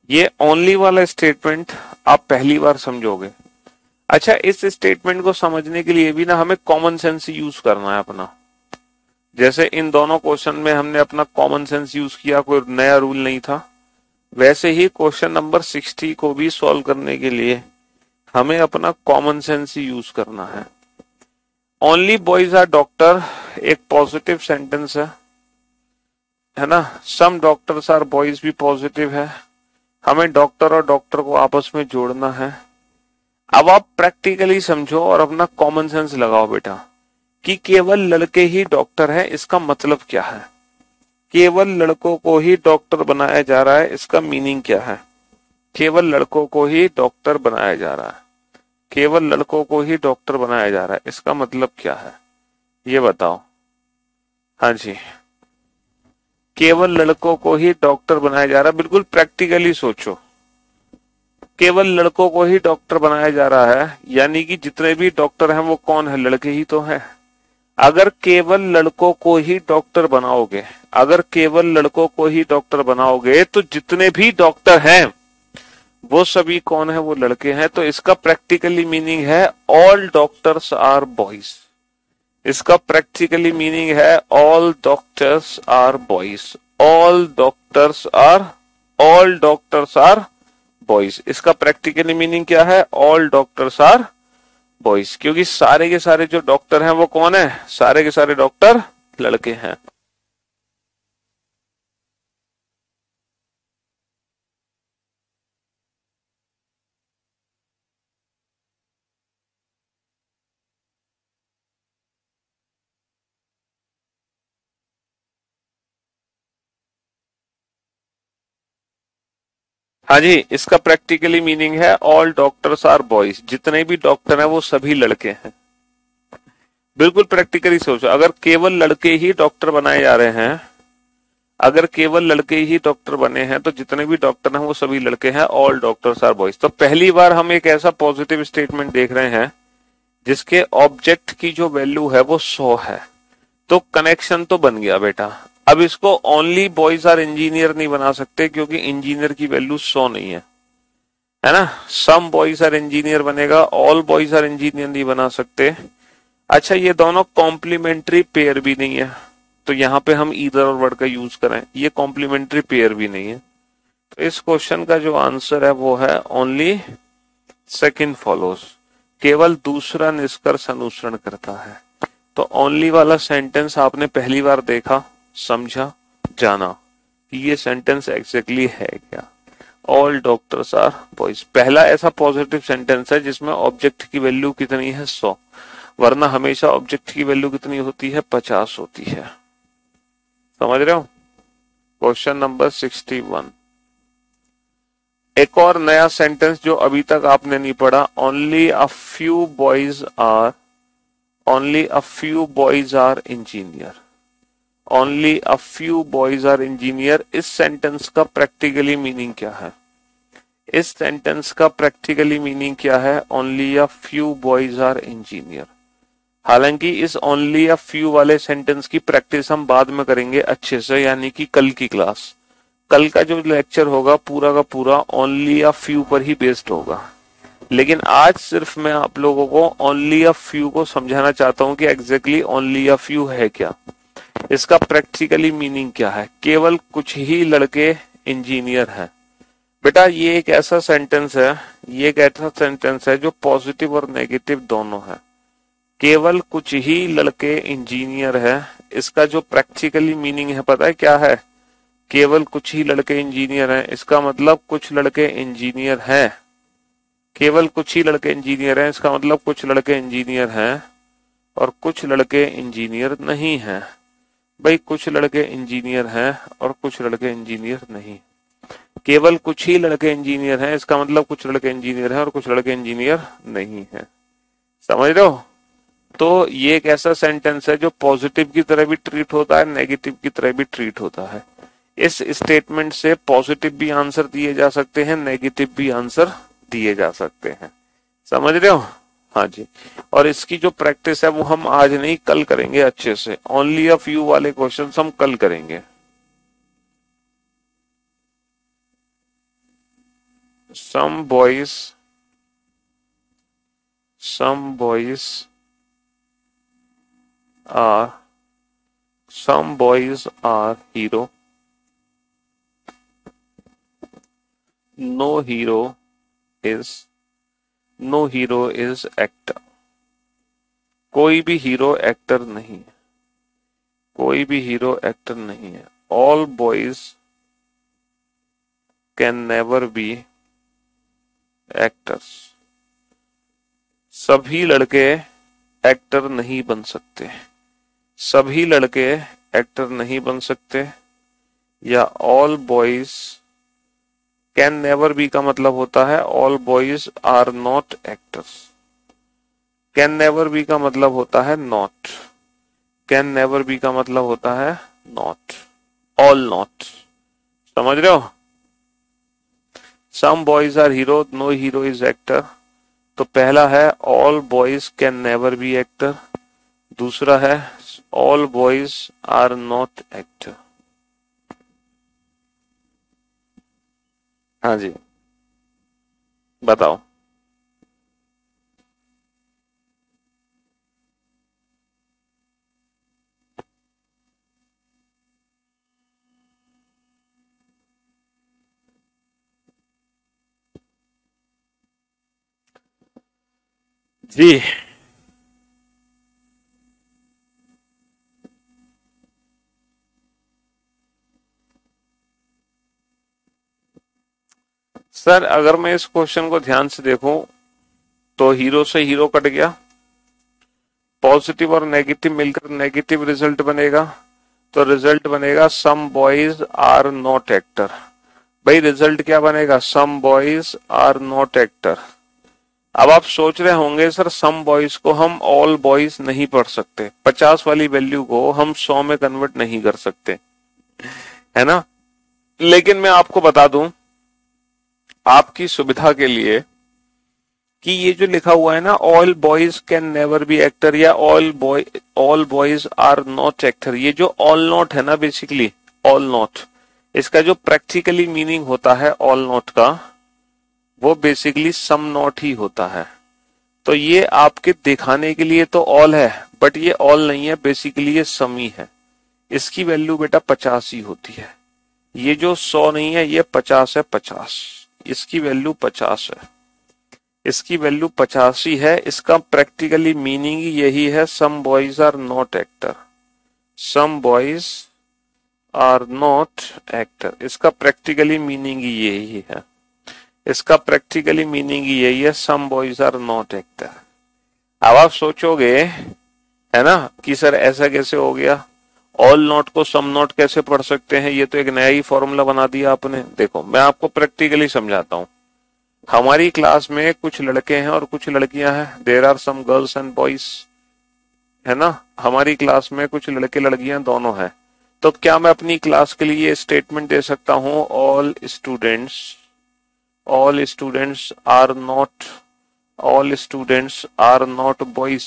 ये ओनली वाला स्टेटमेंट आप पहली बार समझोगे। अच्छा, इस स्टेटमेंट को समझने के लिए भी ना हमें कॉमन सेंस यूज करना है अपना। जैसे इन दोनों क्वेश्चन में हमने अपना कॉमन सेंस यूज किया, कोई नया रूल नहीं था, वैसे ही क्वेश्चन नंबर 60 को भी सॉल्व करने के लिए हमें अपना कॉमन सेंस ही यूज करना है। ओनली बॉयज आर डॉक्टर एक पॉजिटिव सेंटेंस है ना। सम डॉक्टर्स आर बॉयज भी पॉजिटिव है। हमें डॉक्टर और डॉक्टर को आपस में जोड़ना है। अब आप प्रैक्टिकली समझो और अपना कॉमन सेंस लगाओ बेटा कि केवल लड़के ही डॉक्टर हैं, इसका मतलब क्या है? केवल लड़कों को ही डॉक्टर बनाया जा रहा है, इसका मीनिंग क्या है? केवल लड़कों को ही डॉक्टर बनाया जा रहा है, केवल लड़कों को ही डॉक्टर बनाया जा रहा है, इसका मतलब क्या है? ये बताओ। हाँ जी, केवल लड़कों को ही डॉक्टर बनाया जा रहा है, बिल्कुल प्रैक्टिकली सोचो। केवल लड़कों को ही डॉक्टर बनाया जा रहा है, यानी कि जितने भी डॉक्टर हैं वो कौन है? लड़के ही तो हैं। अगर केवल लड़कों को ही डॉक्टर बनाओगे, अगर केवल लड़कों को ही डॉक्टर बनाओगे, तो जितने भी डॉक्टर हैं वो सभी कौन है? वो लड़के हैं। तो इसका प्रैक्टिकली मीनिंग है ऑल डॉक्टर्स आर बॉयज। इसका प्रैक्टिकली मीनिंग है all doctors are boys. All doctors are boys. इसका प्रैक्टिकली मीनिंग क्या है? ऑल डॉक्टर्स आर बॉयज, क्योंकि सारे के सारे जो डॉक्टर हैं वो कौन है? सारे के सारे डॉक्टर लड़के हैं। हाँ जी, इसका प्रैक्टिकली मीनिंग है ऑल डॉक्टर्स आर बॉयज। जितने भी डॉक्टर हैं वो सभी लड़के हैं। बिल्कुल प्रैक्टिकली सोचो, अगर केवल लड़के ही डॉक्टर बनाए जा रहे हैं, अगर केवल लड़के ही डॉक्टर बने हैं, तो जितने भी डॉक्टर हैं वो सभी लड़के हैं, ऑल डॉक्टर्स आर बॉयज। तो पहली बार हम एक ऐसा पॉजिटिव स्टेटमेंट देख रहे हैं जिसके ऑब्जेक्ट की जो वैल्यू है वो 100 है। तो कनेक्शन तो बन गया बेटा। अब इसको ओनली बॉयज आर इंजीनियर नहीं बना सकते, क्योंकि इंजीनियर की वैल्यू 100 नहीं है ना। सम बॉयज आर इंजीनियर बनेगा, ऑल बॉयज आर इंजीनियर नहीं बना सकते। अच्छा, ये दोनों कॉम्प्लीमेंट्री पेयर भी नहीं है, तो यहाँ पे हम ईदर और वर्ड का यूज करें, ये कॉम्प्लीमेंट्री पेयर भी नहीं है। तो इस क्वेश्चन का जो आंसर है वो है ओनली सेकंड फॉलोज। केवल दूसरा निष्कर्ष अनुसरण करता है। तो ओनली वाला सेंटेंस आपने पहली बार देखा, समझा, जाना कि ये सेंटेंस एग्जैक्टली है क्या। ऑल डॉक्टर्स आर बॉयज पहला ऐसा पॉजिटिव सेंटेंस है जिसमें ऑब्जेक्ट की वैल्यू कितनी है? 100। वरना हमेशा ऑब्जेक्ट की वैल्यू कितनी होती है? 50 होती है। समझ रहे हो? Question number 61। एक और नया सेंटेंस जो अभी तक आपने नहीं पढ़ा, only a few boys are engineer. Only a few boys are engineer, इस सेंटेंस का प्रैक्टिकली मीनिंग क्या है? इस सेंटेंस का प्रैक्टिकली मीनिंग क्या है? Only a few boys are engineer. हालांकि इस ओनली अ फ्यू वाले सेंटेंस की प्रैक्टिस हम बाद में करेंगे अच्छे से, यानी कि कल की क्लास, कल का जो लेक्चर होगा पूरा का पूरा ओनली अ फ्यू पर ही बेस्ड होगा। लेकिन आज सिर्फ मैं आप लोगों को ओनली अ फ्यू को समझाना चाहता हूं कि एग्जैक्टली ओनली अ फ्यू है क्या, इसका प्रैक्टिकली मीनिंग क्या है। केवल कुछ ही लड़के इंजीनियर हैं। बेटा ये एक ऐसा सेंटेंस है, ये एक ऐसा सेंटेंस है जो पॉजिटिव और नेगेटिव दोनों है। केवल कुछ ही लड़के इंजीनियर है, इसका जो प्रैक्टिकली मीनिंग है पता है क्या है? केवल कुछ ही लड़के इंजीनियर हैं, इसका मतलब कुछ लड़के इंजीनियर हैं। केवल कुछ ही लड़के इंजीनियर हैं, इसका मतलब कुछ लड़के इंजीनियर हैं और कुछ लड़के इंजीनियर नहीं हैं। भाई कुछ लड़के इंजीनियर हैं और कुछ लड़के इंजीनियर नहीं। केवल कुछ ही लड़के इंजीनियर हैं, इसका मतलब कुछ लड़के इंजीनियर हैं और कुछ लड़के इंजीनियर नहीं है। समझ रहे हो? तो ये एक ऐसा सेंटेंस है जो पॉजिटिव की तरह भी ट्रीट होता है, नेगेटिव की तरह भी ट्रीट होता है। इस स्टेटमेंट से पॉजिटिव भी आंसर दिए जा सकते हैं, नेगेटिव भी आंसर दिए जा सकते हैं। समझ रहे हो? हाँ जी। और इसकी जो प्रैक्टिस है वो हम आज नहीं कल करेंगे अच्छे से। ओनली अ फ्यू वाले क्वेश्चन हम कल करेंगे। some boys are hero, no hero is actor। कोई भी हीरो एक्टर नहीं है, कोई भी हीरो एक्टर नहीं है। All boys can never B actors. सभी लड़के एक्टर नहीं बन सकते, सभी लड़के एक्टर नहीं बन सकते, या all boys can never be का मतलब होता है all boys are not actors. Can never be का मतलब होता है नॉट, कैन नेवर बी का मतलब होता है नॉट, ऑल नॉट। समझ रहे हो? Some boys are hero, no hero is actor. तो पहला है all boys can never be actor, दूसरा है all boys are not actor. हाँ जी, बताओ। जी, सर अगर मैं इस क्वेश्चन को ध्यान से देखूं तो हीरो से हीरो कट गया, पॉजिटिव और नेगेटिव मिलकर नेगेटिव रिजल्ट बनेगा, तो रिजल्ट बनेगा some boys are not actor. भाई रिजल्ट क्या बनेगा? Some boys are not actor. अब आप सोच रहे होंगे सर सम बॉयज को हम ऑल बॉयज नहीं पढ़ सकते, 50 वाली वैल्यू को हम 100 में कन्वर्ट नहीं कर सकते, है ना? लेकिन मैं आपको बता दूं आपकी सुविधा के लिए कि ये जो लिखा हुआ है ना all boys can never be actor या all boys are not actor, ये जो ऑल नॉट है ना बेसिकली ऑल नॉट, इसका जो प्रैक्टिकली मीनिंग होता है ऑल नॉट का वो बेसिकली सम नॉट ही होता है। तो ये आपके दिखाने के लिए तो ऑल है बट ये ऑल नहीं है, बेसिकली ये सम ही है। इसकी वैल्यू बेटा 50 ही होती है। ये जो 100 नहीं है ये 50 है, 50 इसकी वैल्यू 50 है, इसकी वैल्यू 85 है। इसका प्रैक्टिकली मीनिंग यही है some boys are not actor, some boys are not actor, इसका प्रैक्टिकली मीनिंग यही है, इसका प्रैक्टिकली मीनिंग यही है some boys are not actor. अब आप सोचोगे है ना कि सर ऐसा कैसे हो गया, ऑल नॉट को सम नॉट कैसे पढ़ सकते हैं, ये तो एक नया ही फॉर्मूला बना दिया आपने। देखो मैं आपको प्रैक्टिकली समझाता हूं। हमारी क्लास में कुछ लड़के हैं और कुछ लड़कियां हैं, there are some girls and boys, है ना? हमारी क्लास में कुछ लड़के लड़कियां दोनों हैं। तो क्या मैं अपनी क्लास के लिए स्टेटमेंट दे सकता हूं all students are not boys?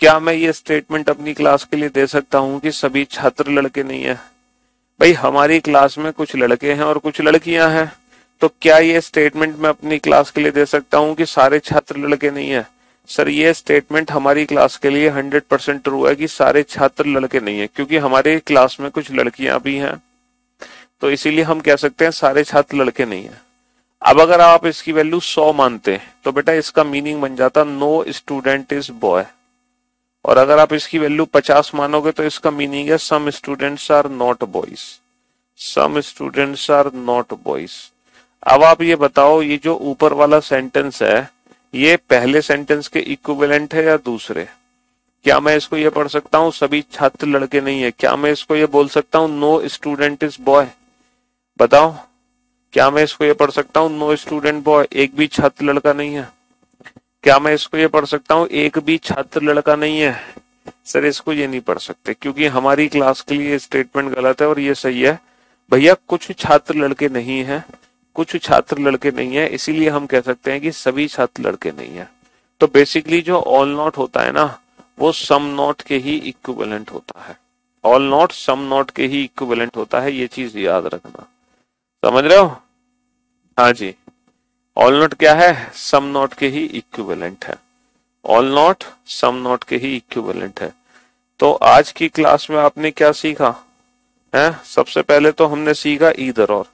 क्या मैं ये स्टेटमेंट अपनी क्लास के लिए दे सकता हूं कि सभी छात्र लड़के नहीं है? भाई हमारी क्लास में कुछ लड़के हैं और कुछ लड़कियां हैं, तो क्या ये स्टेटमेंट मैं अपनी क्लास के लिए दे सकता हूं कि सारे छात्र लड़के नहीं है? सर ये स्टेटमेंट हमारी क्लास के लिए 100% ट्रू है कि सारे छात्र लड़के नहीं है, क्योंकि हमारे क्लास में कुछ लड़कियां भी हैं, तो इसीलिए हम कह सकते हैं सारे छात्र लड़के नहीं है। अब अगर आप इसकी वैल्यू 100 मानते तो बेटा इसका मीनिंग बन जाता नो स्टूडेंट इज बॉय, और अगर आप इसकी वैल्यू 50 मानोगे तो इसका मीनिंग है some students are not boys, some students are not boys. अब आप ये बताओ ये जो ऊपर वाला सेंटेंस है ये पहले सेंटेंस के इक्विवेलेंट है या दूसरे? क्या मैं इसको ये पढ़ सकता हूँ सभी छात्र लड़के नहीं है? क्या मैं इसको ये बोल सकता हूँ नो स्टूडेंट इज बॉय? बताओ, क्या मैं इसको ये पढ़ सकता हूँ नो स्टूडेंट बॉय, एक भी छात्र लड़का नहीं है? क्या मैं इसको ये पढ़ सकता हूँ एक भी छात्र लड़का नहीं है? सर इसको ये नहीं पढ़ सकते, क्योंकि हमारी क्लास के लिए स्टेटमेंट गलत है और ये सही है। भैया कुछ छात्र लड़के नहीं है, कुछ छात्र लड़के नहीं है, इसीलिए हम कह सकते हैं कि सभी छात्र लड़के नहीं है। तो बेसिकली जो ऑल नॉट होता है ना वो सम नॉट के ही इक्विवेलेंट होता है, ऑल नॉट सम नॉट के ही इक्विवेलेंट होता है, ये चीज याद रखना। समझ रहे हो? हाँ जी, ऑल नॉट क्या है? सम नॉट के ही इक्विवेलेंट है, ऑल नॉट सम नॉट के ही इक्विवेलेंट है। तो आज की क्लास में आपने क्या सीखा है? सबसे पहले तो हमने सीखा ईदर और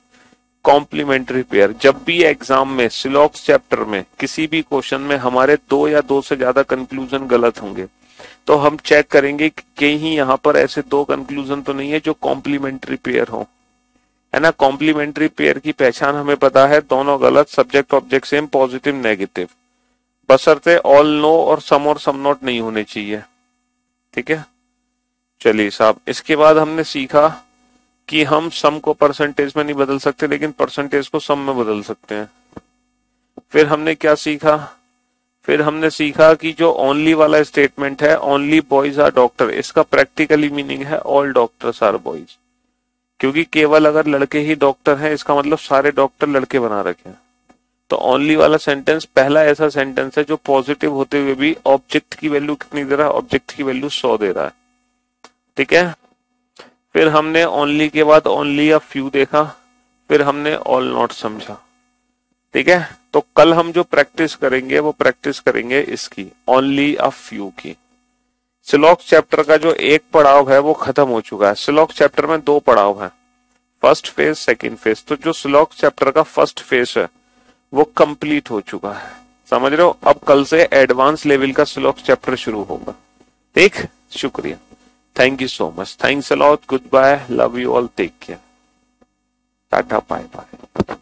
कॉम्प्लीमेंट्री पेयर। जब भी एग्जाम में सिलॉक्स चैप्टर में किसी भी क्वेश्चन में हमारे 2 या 2 से ज्यादा कंक्लूजन गलत होंगे तो हम चेक करेंगे कि कहीं यहाँ पर ऐसे 2 कंक्लूजन तो नहीं है जो कॉम्प्लीमेंट्री पेयर हो, है ना? कॉम्प्लीमेंट्री पेयर की पहचान हमें पता है, दोनों गलत, subject object same, positive negative. बशर्ते ऑल नो और सम नॉट नहीं होने चाहिए। ठीक है, चलिए साहब, इसके बाद हमने सीखा कि हम सम को परसेंटेज में नहीं बदल सकते, लेकिन परसेंटेज को सम में बदल सकते हैं। फिर हमने क्या सीखा? फिर हमने सीखा कि जो ओनली वाला स्टेटमेंट है, ओनली बॉयज आर डॉक्टर, इसका प्रैक्टिकली मीनिंग है ऑल डॉक्टर्स आर बॉयज, क्योंकि केवल अगर लड़के ही डॉक्टर हैं इसका मतलब सारे डॉक्टर लड़के बना रखे हैं। तो ओनली वाला सेंटेंस पहला ऐसा सेंटेंस है जो पॉजिटिव होते हुए भी ऑब्जेक्ट की वैल्यू कितनी दे रहा है? ऑब्जेक्ट की वैल्यू 100 दे रहा है। ठीक है, फिर हमने ओनली के बाद ओनली अ फ्यू देखा, फिर हमने ऑल नॉट समझा। ठीक है, तो कल हम जो प्रैक्टिस करेंगे वो प्रैक्टिस करेंगे इसकी, ओनली अ फ्यू की। सिलॉक चैप्टर का जो एक पड़ाव है वो खत्म हो चुका है। सिलॉक चैप्टर में 2 पड़ाव है, फर्स्ट फेज, सेकंड फेज। तो जो सिलॉक चैप्टर का फर्स्ट फेज है वो कंप्लीट हो चुका है, समझ रहे हो? अब कल से एडवांस लेवल का सिलॉक चैप्टर शुरू होगा। ठीक, शुक्रिया, thank you so much, thanks a lot, good bye, love you all, take care, tata, bye bye.